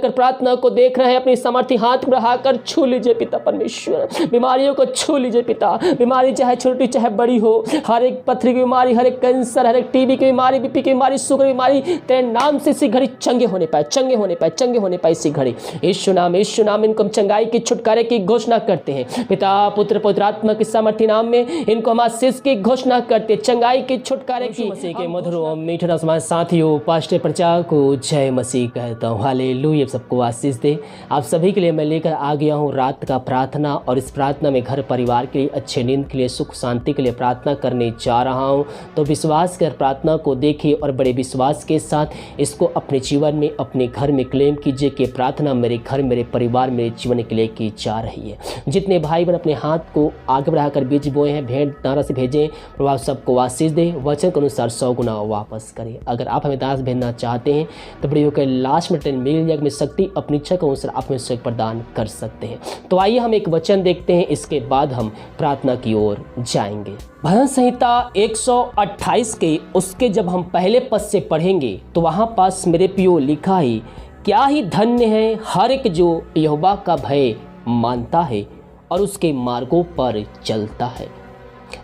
कर प्रार्थना को देख रहे हैं, अपनी सामर्थ्य हाथ बढ़ाकर छू लीजिए पिता परमेश्वर। बीमारियों को छू लीजिए पिता, बीमारी चाहे छोटी चाहे बड़ी हो, हर एक पथरी की बीमारी, हर एक कैंसर, हर एक टीबी की बीमारी, बीपी की बीमारी, शुगर की बीमारी, तेरे नाम से इसी घड़ी चंगे होने पाए, चंगे होने पाए, चंगे होने पाए इसी घड़ी। यीशु नाम इनको हम चंगाई की छुटकारे की घोषणा करते हैं। पिता पुत्र पवित्र आत्मा के सामर्थ्य नाम में इनको हम आशीष की घोषणा करते हैं, चंगाई की छुटकारे की। मसीह के मधुर और मीठे समाज साथियों, पास्टर प्रचार को जय मसीह कहता हूँ। हालेलुया, सबको आशीष दे। आप सभी के लिए मैं लेकर आ गया हूँ रात का प्रार्थना, और इस प्रार्थना में घर परिवार के लिए अच्छे नींद के लिए, सुख शांति के लिए प्रार्थना करने जा रहा हूँ। तो विश्वास कर प्रार्थना को देखिए और बड़े विश्वास के साथ इसको अपने जीवन में, अपने घर में क्लेम कीजिए कि प्रार्थना मेरे घर, मेरे परिवार, मेरे जीवन के लिए की जा रही है। जितने भाई बहन अपने हाथ को आगे बढ़ाकर बीज बोए हैं, भेंट दाना से भेजें, प्रभाव सबको आशीष दे, वचन के अनुसार 100 गुना वापस करें। अगर आप हमें दास भेजना चाहते हैं तो वीडियो के लास्ट में मिल जाएगा में शक्ति अपनी इच्छा के अनुसार आप में से प्रदान कर सकते हैं। तो आइए हम एक वचन देखते हैं, इसके बाद हम प्रार्थना की ओर जाएंगे। भजन संहिता 128 के उसके जब हम पहले पद से पढ़ेंगे तो वहाँ पास मेरे पियो लिखा है, क्या ही धन्य है हर एक जो यहोवा का भय मानता है और उसके मार्गों पर चलता है।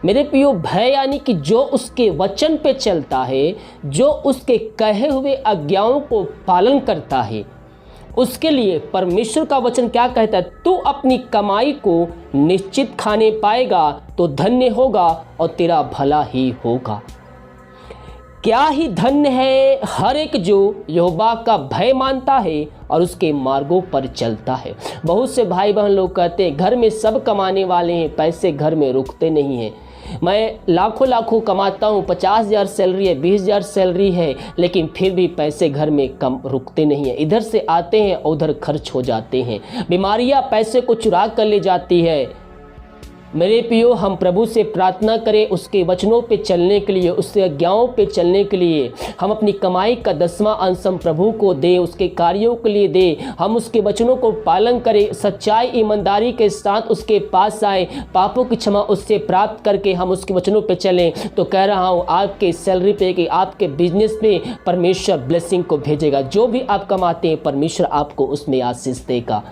मेरे प्रियो, भय यानी कि जो उसके वचन पे चलता है, जो उसके कहे हुए आज्ञाओं को पालन करता है, उसके लिए परमेश्वर का वचन क्या कहता है? तू अपनी कमाई को निश्चित खाने पाएगा तो धन्य होगा और तेरा भला ही होगा। क्या ही धन्य है हर एक जो यहोवा का भय मानता है और उसके मार्गों पर चलता है। बहुत से भाई बहन लोग कहते हैं घर में सब कमाने वाले हैं, पैसे घर में रुकते नहीं हैं। मैं लाखों कमाता हूँ, 50,000 सैलरी है, 20,000 सैलरी है, लेकिन फिर भी पैसे घर में कम रुकते नहीं हैं। इधर से आते हैं और उधर खर्च हो जाते हैं। बीमारियाँ पैसे को चुरा कर ले जाती है। मेरे प्रियो, हम प्रभु से प्रार्थना करें उसके वचनों पे चलने के लिए, उसके आज्ञाओं पे चलने के लिए। हम अपनी कमाई का 10वां अंश हम प्रभु को दें, उसके कार्यों के लिए दें। हम उसके वचनों को पालन करें, सच्चाई ईमानदारी के साथ उसके पास आए, पापों की क्षमा उससे प्राप्त करके हम उसके वचनों पे चलें। तो कह रहा हूँ आपके सैलरी पे कि आपके बिजनेस पे परमेश्वर ब्लेसिंग को भेजेगा। जो भी आप कमाते हैं परमेश्वर आपको उसमें आशीष देगा।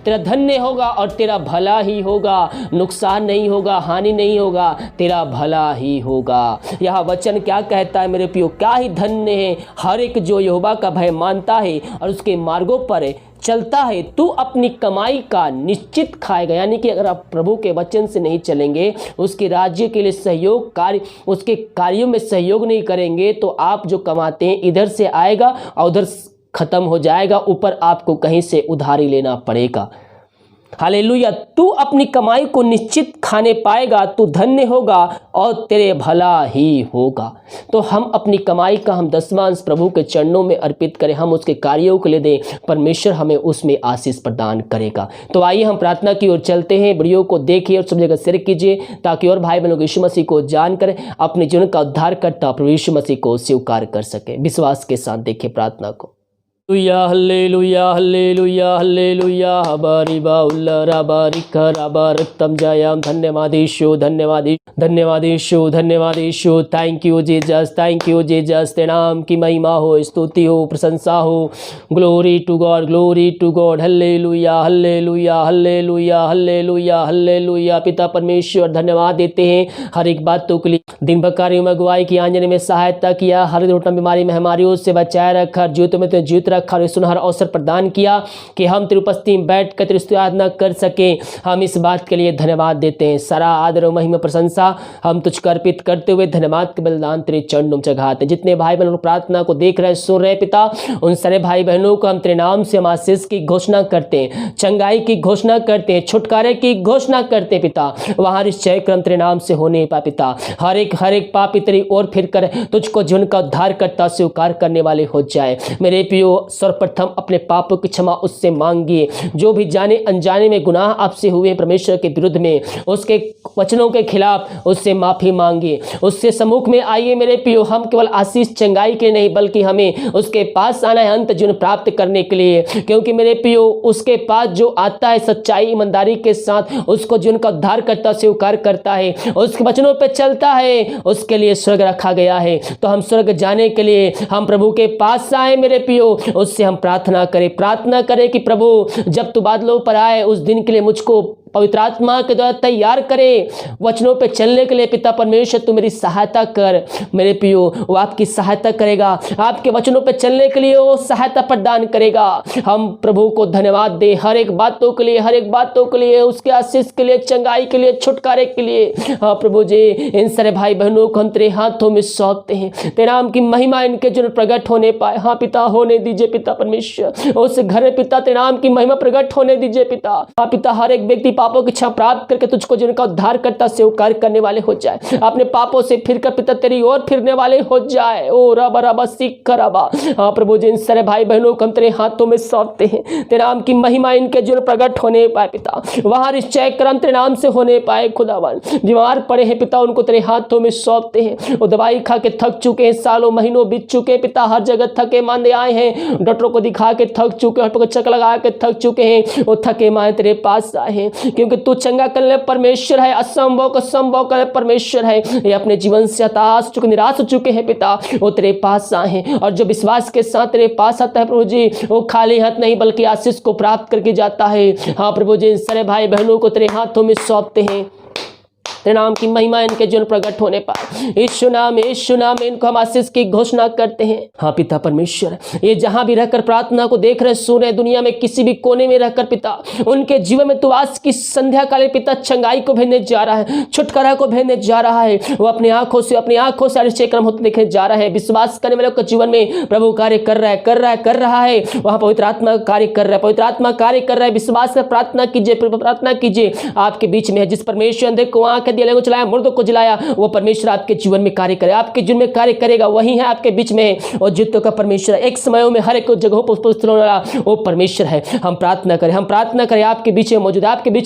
तेरा धन्य होगा और तेरा भला ही होगा, नुकसान नहीं होगा, हानि नहीं होगा, तेरा भला ही होगा। यह वचन क्या कहता है मेरे प्रियो? क्या ही धन्य है हर एक जो यहोवा का भय मानता है और उसके मार्गों पर चलता है। तू अपनी कमाई का निश्चित खाएगा, यानी कि अगर आप प्रभु के वचन से नहीं चलेंगे, उसके राज्य के लिए सहयोग कार्य, उसके कार्यों में सहयोग नहीं करेंगे, तो आप जो कमाते हैं इधर से आएगा और उधर खत्म हो जाएगा, ऊपर आपको कहीं से उधारी लेना पड़ेगा। हालेलुया। तू अपनी कमाई को निश्चित खाने पाएगा, तू धन्य होगा और तेरे भला ही होगा। तो हम अपनी कमाई का हम 10वां अंश प्रभु के चरणों में अर्पित करें, हम उसके कार्यों के लिए दें, परमेश्वर हमें उसमें आशीष प्रदान करेगा। तो आइए हम प्रार्थना की ओर चलते हैं। वीडियो को देखिए और सब जगह शेयर कीजिए ताकि और भाई बहनों यीशु मसीह को जानकर अपने जीवन का उद्धार करता प्रभु यीशु मसीह को स्वीकार कर सके। विश्वास के साथ देखिए प्रार्थना को। हल्लेलुया हल्लेलुया हल्लेलुया हबारी बाउल्ला राबारी कराबारतम जयम। धन्यवाद यीशु, धन्यवाद धन्यवाद यीशु, धन्यवाद Yeshu. Thank you Jesus, thank you Jesus. तेरे नाम की महिमा हो, स्तुति हो, प्रशंसा हो। Glory to God, glory to God. Hallelujah hallelujah hallelujah hallelujah hallelujah. पिता परमेश्वर धन्यवाद देते हैं हर एक बातों के लिए। दिन भर कार्यों में अगुवाई की, आंजने में सहायता किया, हर रोटन बीमारी महामारियों से बचाए रखा, जीवित में तो जीवित रखा, सुनहर अवसर प्रदान किया कि हम तेरी उपस्थिति में बैठ कर तेरी आराधना कर सके। हम इस बात के लिए धन्यवाद देते हैं। सारा आदर और महिमा प्रशंसा हम तुझको अर्पित करते हुए धन्यवाद के बलिदान तेरे चरणों में चढ़ाते हैं। जितने भाई बहनों प्रार्थना को देख रहे सुन रहे पिता, उन सारे भाई बहनों को हम तेरे नाम से हम आशीष की घोषणा करते हैं, चंगाई की घोषणा करते हैं, छुटकारे की घोषणा करते हैं पिता। वहां निश्चय क्रम तेरे नाम से होने पा पिता। हर एक पापी तेरी ओर फिर कर तुझको जीवन का उद्धार करता स्वीकार करने वाले हो जाए। मेरे प्रियो, सर्वप्रथम अपने पापों की क्षमा उससे मांगिए। जो भी जाने अनजाने में गुनाह आपसे हुए परमेश्वर के विरुद्ध में, उसके वचनों के खिलाफ उससे माफी मांगिए, उससे सम्मुख में आइए। मेरे प्रियो, हम केवल आशीष चंगाई के नहीं बल्कि हमें उसके पास आना है अंत जीवन प्राप्त करने के लिए। क्योंकि मेरे प्रियो, उसके पास जो आता है सच्चाई ईमानदारी के साथ उसको जीवन का उद्धार करता स्वीकार करता है, उसके वचनों पर चलता है, उसके लिए स्वर्ग रखा गया है। तो हम स्वर्ग जाने के लिए हम प्रभु के पास आए मेरे प्रियो, उससे हम प्रार्थना करें कि प्रभु जब तू बादलों पर आए उस दिन के लिए मुझको पवित्र आत्मा के द्वारा तैयार करे वचनों पे चलने के लिए। पिता परमेश्वर तू मेरी सहायता कर। मेरे पियो वो आपकी सहायता करेगा, आपके वचनों पे चलने के लिए वो सहायता प्रदान करेगा। हम प्रभु को धन्यवाद दे हर एक बातों के लिए, उसके आशीष के लिए, चंगाई के लिए, छुटकारे के लिए। हाँ प्रभु जी, इन सारे भाई बहनों को हम तेरे हाथों में सौंपते हैं। तेरे नाम की महिमा इनके जीवन प्रकट होने पाए। हाँ पिता, होने दीजिए पिता परमेश्वर, उस घर में पिता तेरे नाम की महिमा प्रकट होने दीजिए पिता। हाँ पिता, हर एक व्यक्ति पापों की क्षमा प्राप्त करके तुझको जिनका उद्धार करता स्वीकार करने वाले हो जाए, अपने पापों से फिरकर पिता तेरी ओर फिरने वाले हो जाए। ओ रबा रबा सीख रबा। हाँ प्रभु जी, इन सारे भाई बहनों को हम तेरे हाथों में सौंपते हैं। तेरे नाम की महिमा इनके जीवन प्रकट होने पाए पिता। वहां निश्चय कर्म तेरे नाम से होने पाए खुदावन। बीमार पड़े हैं पिता, उनको तेरे हाथों में सौंपते हैं। वो दवाई खा के थक चुके हैं, सालों महीनों बीत चुके हैं पिता, हर जगह थके मांदे आए हैं, डॉक्टरों को दिखा के थक चुके हैं, चक्कर लगा के थक चुके हैं। वो थके माए तेरे पास आए हैं, क्योंकि तू चंगा करने परमेश्वर है, असंभव को संभव करने परमेश्वर है। ये अपने जीवन से हताश चुके, निराश हो चुके हैं पिता, वो तेरे पास आए हैं। और जो विश्वास के साथ तेरे पास आता है प्रभु जी, वो खाली हाथ नहीं बल्कि आशीष को प्राप्त करके जाता है। हाँ प्रभु जी, सारे भाई बहनों को तेरे हाथों में सौंपते हैं। तेरे नाम की महिमा इनके जीवन प्रकट होने पाए। यीशु नाम में इनको हम आशीष की घोषणा करते हैं। हाँ पिता परमेश्वर, ये जहां भी रहकर प्रार्थना को देख रहे, सुन रहे, दुनिया में किसी भी कोने में रहकर पिता, उनके जीवन में तू आज की संध्या काले पिता चंगाई को भेजने जा रहा है, छुटकारा को भेजने जा रहा है। वो अपनी आंखों से कार्यक्रम होते देखने जा रहा है। विश्वास करने वालों के जीवन में प्रभु कार्य कर रहा है। वहां पवित्र आत्मा कार्य कर रहा है। विश्वास कर प्रार्थना कीजिए। आपके बीच में है जिस परमेश्वर देखो आंखें दिए को चलाया, मुर्दों को जिलाया, वो परमेश्वर आपके जीवन में कार्य करे, आपके जीवन में कार्य करेगा। वही है आपके बीच में और जितों का परमेश्वर एक समयों में हर एक जगहों पर उपस्थित होने वाला वो परमेश्वर है। हम प्रार्थना करें आपके बीच में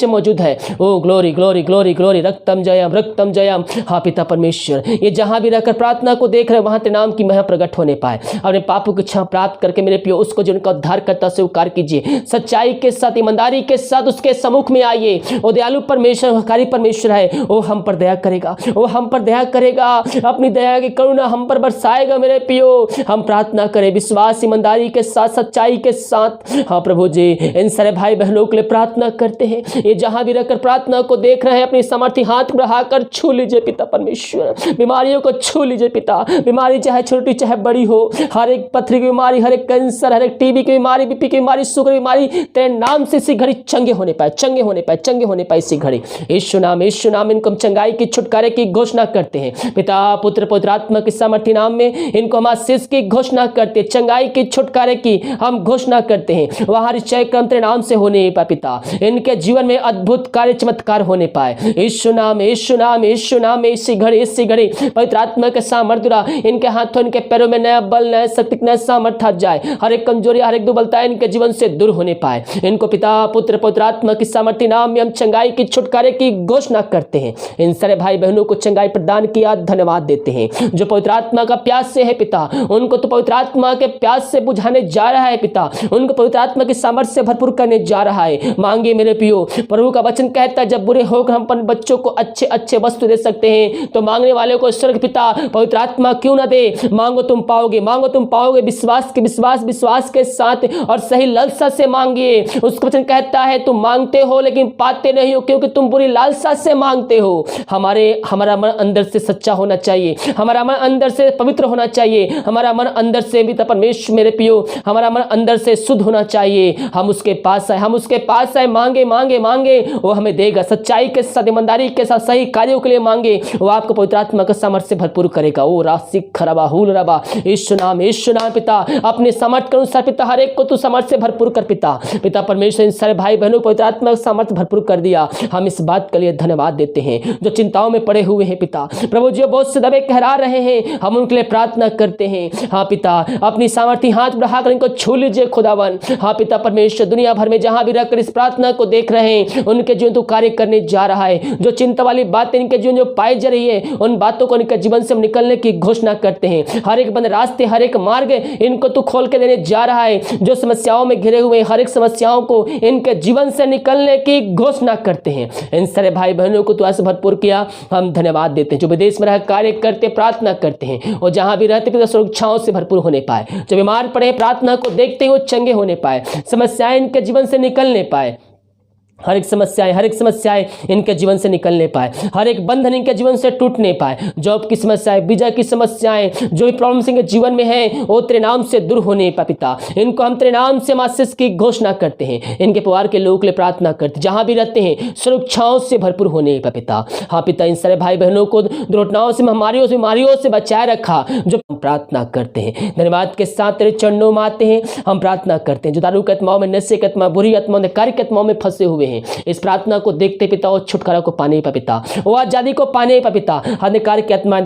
मौजूद है। ओ glory glory glory glory, रक्तम Jayam. हाँ पिता परमेश्वर, ये जहां भी रहकर प्रार्थना को देख रहे वहां तेरे नाम की महिमा प्रकट होने पाए। अपने पापों की क्षमा प्राप्त करके मेरे प्रियो उसको जिनका उद्धार करता स्वीकार कीजिए। सच्चाई के साथ, ईमानदारी के साथ उसके सम्मुख में आइए। वो दयालु परमेश्वर है, वो हम पर दया करेगा, अपनी दया की करुणा हम पर बरसाएगा। मेरे पियो, हम प्रार्थना करें विश्वास, ईमानदारी के साथ, सच्चाई के साथ। हाँ प्रभु जी, इन सारे भाई बहनों के लिए प्रार्थना करते हैं। ये जहां भी रहकर प्रार्थना को देख रहे हैं, अपनी सामर्थ्य हाथ बढ़ाकर छू लीजिए पिता परमेश्वर। बीमारियों को छू लीजिए पिता। बीमारी चाहे छोटी चाहे बड़ी हो, हर एक पथरी की बीमारी, हर एक कैंसर, हर एक टीबी की बीमारी, बीपी की बीमारी, शुगर की बीमारी, तेरे नाम से इसी घड़ी चंगे होने पाए इसी घड़ी। यीशु नाम इनको हम चंगाई की, छुटकारे की घोषणा करते हैं। पिता पुत्र पवित्र आत्मा के सामर्थ्य नाम में इनको हम आशीष की घोषणा करते हैं, चंगाई की, छुटकारे की हम घोषणा करते हैं। वहां निश्चय कर्म तेरे नाम से होने पाए पिता, इनके जीवन में अद्भुत कार्य चमत्कार होने पाए। यीशु नाम में इसी घड़ी पवित्र आत्मा के सामर्थ्य द्वारा इनके हाथों, इनके पैरों में नया बल, नया शक्ति, नया सामर्थ्य आ जाए। हर एक कमजोरी, हर एक दुर्बलता इनके जीवन से दूर होने पाए। इनको पिता पुत्र पवित्र आत्मा की सामर्थ्य नाम में हम चंगाई की, छुटकारे की घोषणा करते हैं। इन सारे भाई बहनों को चंगाई प्रदान किया, धन्यवाद देते हैं। जो पवित्र आत्मा का प्यास से है पिता, उनको तो पवित्र आत्मा के प्यास से बुझाने जा रहा है पिता, उनको पवित्र आत्मा की सामर्थ्य से भरपूर करने जा रहा है। मांगे मेरे पियो, प्रभु का वचन कहता है जब बुरे होकर हम अपने बच्चों को अच्छे वस्तु दे सकते हैं, तो मांगने वाले को स्वर्ग पिता पवित्र आत्मा क्यों ना दे। मांगो तुम पाओगे। विश्वास के साथ और सही लालसा से मांगिए। उसका वचन कहता है तुम मांगते हो लेकिन पाते नहीं हो, क्योंकि तुम बुरी लालसा से मांगते हो। हमारा मन अंदर से सच्चा होना चाहिए, हमारा मन अंदर से पवित्र होना चाहिए, हमारा मन अंदर से भी परमेश्वर मेरे पियो, हमारा मन अंदर से शुद्ध होना चाहिए। हम उसके पास आए, मांगे वो हमें देगा। सच्चाई के साथ, ईमानदारी के साथ, सही कार्यों के लिए मांगे, वो आपको पवित्र आत्मा का सामर्थ्य से भरपूर करेगा। ओ राशि खरबा हुल रबा, यीशु नाम पिता, अपने सामर्थ्य के अनुसार पिता हर एक को तू सामर्थ्य से भरपूर कर पिता परमेश्वर। इन सारे भाई बहनों को पवित्र आत्मा का सामर्थ्य भरपूर कर दिया। हम इस बात के लिए धन्यवाद देते हैं। जो चिंताओं में पड़े हुए हैं पिता, प्रभु जो बहुत से दबे कहरा रहे हैं, हम उनके लिए प्रार्थना करते हैं। हाँ पिता, अपनी सामर्थ्य हाथ बढ़ाकर इनको छू लीजिए खुदावन। हाँ पिता परमेश्वर, दुनिया भर में जहां भी रहकर इस प्रार्थना को देख रहे हैं, उनके जीवन तो कार्य करने जा रहा है। जो चिंता वाली बातें इनके जीवन जो पाई जा रही है, उन बातों को इनके जीवन से निकलने की घोषणा करते हैं। हर एक बंद रास्ते, हर एक मार्ग इनको तो खोल के देने जा रहा है। जो समस्याओं में घिरे हुए हर एक समस्याओं को इनके जीवन से निकलने की घोषणा करते हैं। इन सारे भाई बहनों को तो आज से भरपूर किया, हम धन्यवाद देते हैं। जो विदेश में रह कार्य करते प्रार्थना करते हैं और जहां भी रहते पिता सुरक्षाओं से भरपूर होने पाए। जो बीमार पड़े प्रार्थना को देखते हैं वो चंगे होने पाए, समस्याएं इनके जीवन से निकलने पाए, हर एक समस्याएं इनके जीवन से निकलने पाए, हर एक बंधन इनके जीवन से टूटने पाए। जॉब की समस्याएं, वीजा की समस्याएं, जो भी प्रॉब्लम्स इनके जीवन में है वो तेरे नाम से दूर होने पाए पिता। इनको हम तेरे नाम से आशीष की घोषणा करते हैं। इनके परिवार के लोगों के लिए प्रार्थना करते, जहां भी रहते हैं सुरक्षाओं से भरपूर होने पाए पिता। हाँ पिता, इन सारे भाई बहनों को दुर्घटनाओं से, महामारियों से, बीमारियों से बचाए रखा, जो हम प्रार्थना करते हैं। धन्यवाद के साथ तेरे चरणों में आते हैं, हम प्रार्थना करते हैं। जो दारू की आत्माओं में, नशे की आत्मा, बुरी आत्माओं, अंधकार की आत्माओं में फंसे हुए हैं, इस प्रार्थना को देखते पिता और छुटकारा को पाने पर पिता, वो आजादी को पाने पर पिता। अंधकार की आत्मा,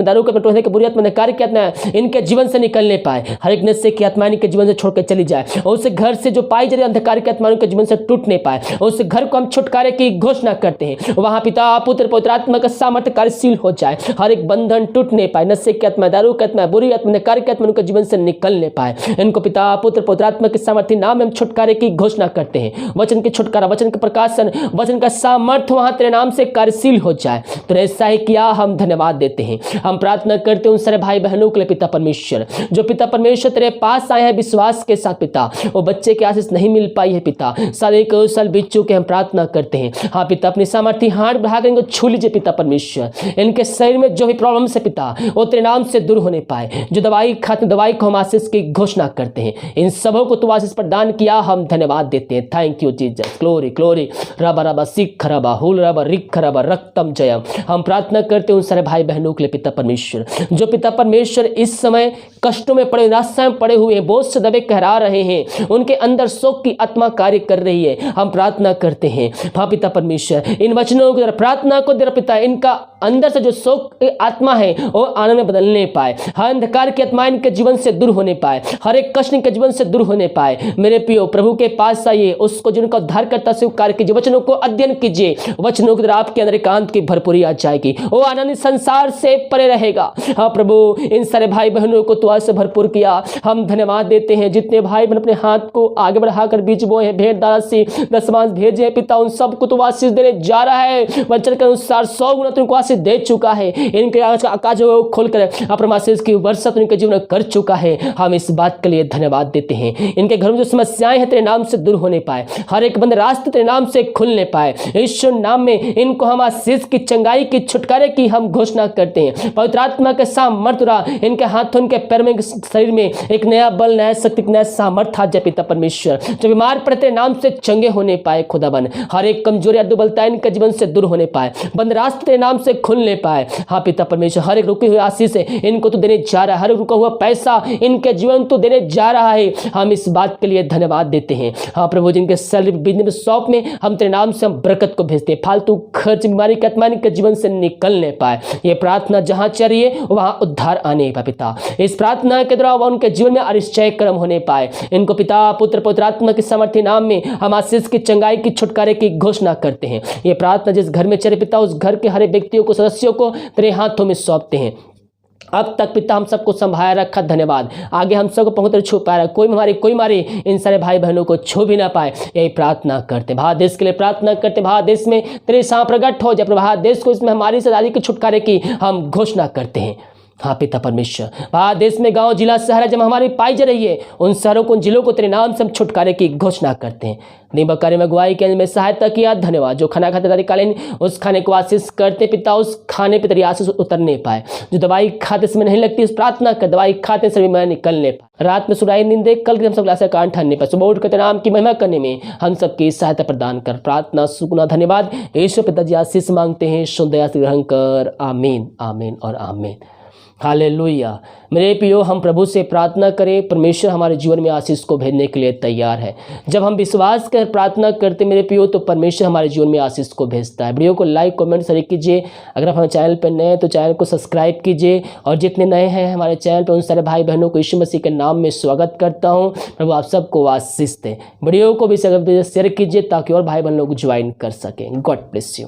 दारू के टोने की बुरी आत्मा, अंधकार की आत्मा इनके जीवन से निकलने पाए, हर एक नशे की आत्मा इनके जीवन से छोड़कर चली जाए और उस घर से जो पाई जा रही अंधकार की आत्मा उनके जीवन से टूटने पाए और उस घर को हम छुटकारे की घोषणा करते हैं। वहां पिता पुत्र पवित्र आत्मा का सामर्थ्य कार्यशील हो जाए, हर एक बंधन टूटने पाए, नशे की आत्मा, दारू की आत्मा, बुरी आत्मा, अंधकार की आत्मा उनके जीवन से निकलने पाए। इनको पिता पुत्र पवित्र आत्मा के सामर्थ्य नाम में हम छुटकारे की घोषणा करते हैं। वचन की छुटकारा, वचन का प्रकाशन, वचन का सामर्थ्य वहां तेरे नाम से कार्यशील हो जाए। तो ऐसा ही किया, हम धन्यवाद देते हैं। हम प्रार्थना करते हैं उन सारे भाई बहनों के लिए पिता परमेश्वर, जो पिता परमेश्वर तेरे पास आए हैं विश्वास के साथ पिता, वो बच्चे की आशीष नहीं मिल पाई है पिता, साल 1 साल बीत चुके, हम प्रार्थना करते हैं। हाँ पिता, अपनी सामर्थ्य हाथ बढ़ाकर इनको छू लीजिए पिता परमेश्वर। इनके शरीर में जो भी प्रॉब्लम है पिता, वो तेरे नाम से दूर होने पाए। जो दवाई खाते, दवाई को हम आशीष की घोषणा करते हैं। इन सबों को तू आशीष प्रदान किया, हम धन्यवाद देते हैं। Thank you Jesus, glory glory. रबा रबा सिख रबा हुल रबा रिख रबा रक्तम जयम। हम प्रार्थना करते हैं उन सारे भाई बहनों के लिए पिता परमेश्वर, जो पिता परमेश्वर इस समय कष्टों में पड़े, निराशा में पड़े हुए हैं, बोझ से दबे कहरा रहे हैं, उनके अंदर शोक की आत्मा कार्य कर रही है। हम प्रार्थना करते हैं हाँ पिता परमेश्वर, इन वचनों को प्रार्थना को दे पिता, इनका अंदर से जो शोक की आत्मा है वो आनंद में बदलने पाए, हर अंधकार की आत्मा इनके जीवन से दूर होने पाए, हर एक कष्ट इनके जीवन से दूर होने पाए। मेरे प्रियो, प्रभु के पास आइए, उसको जिनका उद्धार करता स्वीकार कीजिए, वचनों को अध्ययन कीजिए, वचनों के द्वारा आपके अंदर एकांत की भरपूरी आ जाएगी, वो आनंद संसार से परे रहेगा। हाँ प्रभु, इन सारे भाई बहनों को तू आज से भरपूर किया, हम धन्यवाद देते हैं। जितने भाई बहन अपने हाथ को आगे बढ़ाकर बीज बोए हैं, भेंट दासी दशमांश भेजे हैं पिता, उन सबको तू आशीष देने जा रहा है। वचन के अनुसार 100 गुना तुमको आशीष दे चुका है। इनके आकाश खोलकर अपने आशीष की वर्षा उनके जीवन में कर चुका है। हम इस बात के लिए धन्यवाद देते हैं। इनके घरों में जो समस्याएं हैं तेरे नाम से दूर होने पाए, हर एक बंद रास्ते तेरे नाम से खुलने पाए। ईश्वर नाम में इनको हम आशीष की, चंगाई की, छुटकारे की हम घोषणा करते हैं। पवित्र आत्मा के सामर्थ्य इनके हाथों, इनके पैर में, शरीर में एक नया बल, नया शक्ति, नया सामर्थ्य आ जाए पिता परमेश्वर। जो बीमार पड़े तेरे नाम से चंगे होने पाए खुदाबन, हर एक कमजोरी दुर्बलता इनके जीवन से दूर होने पाए, बंद रास्ते तेरे नाम से खुलने पाए। हाँ पिता परमेश्वर, हर एक रुकी हुई आशीष है इनको तू देने जा रहा है, हर एक रुका हुआ पैसा इनके जीवन तू देने जा रहा है। हम इस बात के लिए धन्यवाद देते हैं। हाँ प्रभु, जिनके सैलरी, बिजनेस, शॉप में हम तेरे नाम से हम बरकत को भेजते हैं, फालतू खर्च, बीमारी के आत्मा इनके जीवन से निकलने पाए। ये प्रार्थना जहां चलिए वहां उद्धार आने पाए पिता। इस प्रार्थना के द्वारा उनके जीवन में आश्चर्य कर्म होने पाए। इनको पिता पुत्र पवित्र आत्मा के सामर्थ्य नाम में हम आशीष की, चंगाई की, छुटकारे की घोषणा करते हैं। ये प्रार्थना जिस घर में चले पिता, उस घर के हर व्यक्तियों को, सदस्यों को तेरे हाथों में सौंपते हैं। अब तक पिता हम सबको संभाया रखा, धन्यवाद। आगे हम सबको पहुंच छू पा रहा, कोई मारे इन सारे भाई बहनों को छू भी ना पाए, यही प्रार्थना करते। भारत देश के लिए प्रार्थना करते, भारत देश में तेरे साथ प्रकट हो जाए। भारत देश को इसमें हमारी आजादी के छुटकारे की हम घोषणा करते हैं। हाँ पिता परमेश्वर, भारत देश में गांव, जिला, शहर जब हमारी पाई जा रही है, उन शहरों को, उन जिलों को तेरे नाम से हम छुटकारे की घोषणा करते हैं। निबा कार्य में अगुवाई के में सहायता किया, धन्यवाद। जो खाना खाते तत्कालीन उस खाने को आशीष करते पिता, उस खाने पे तेरी आशीष उतरने पाए। जो दवाई खाते समय नहीं लगती, उस प्रार्थना कर दवाई खाते समय मैं निकलने पाए। रात में सुनाई नींद देख कल हम सब लाशा कान ठहरने पर सुबह उठ कर नाम की महिमा करने में हम सबकी सहायता प्रदान कर। प्रार्थना सुगुना धन्यवाद। ईश्वर पिताजी आशीष मांगते हैं, शुद्ध दया से ग्रहण कर। आमीन, आमीन और आमीन। हालेलुया। मेरे प्रियो, हम प्रभु से प्रार्थना करें, परमेश्वर हमारे जीवन में आशीष को भेजने के लिए तैयार है। जब हम विश्वास कर प्रार्थना करते मेरे प्रियो, तो परमेश्वर हमारे जीवन में आशीष को भेजता है। वीडियो को लाइक, कमेंट, शेयर कीजिए। अगर आप हमारे चैनल पर नए हैं तो चैनल को सब्सक्राइब कीजिए, और जितने नए हैं हमारे चैनल पर उन सारे भाई बहनों को यीशु मसीह के नाम में स्वागत करता हूँ। प्रभु आप सबको आशीष दे। वीडियो को भी शेयर कीजिए ताकि और भाई बहन लोग ज्वाइन कर सकें। God bless you.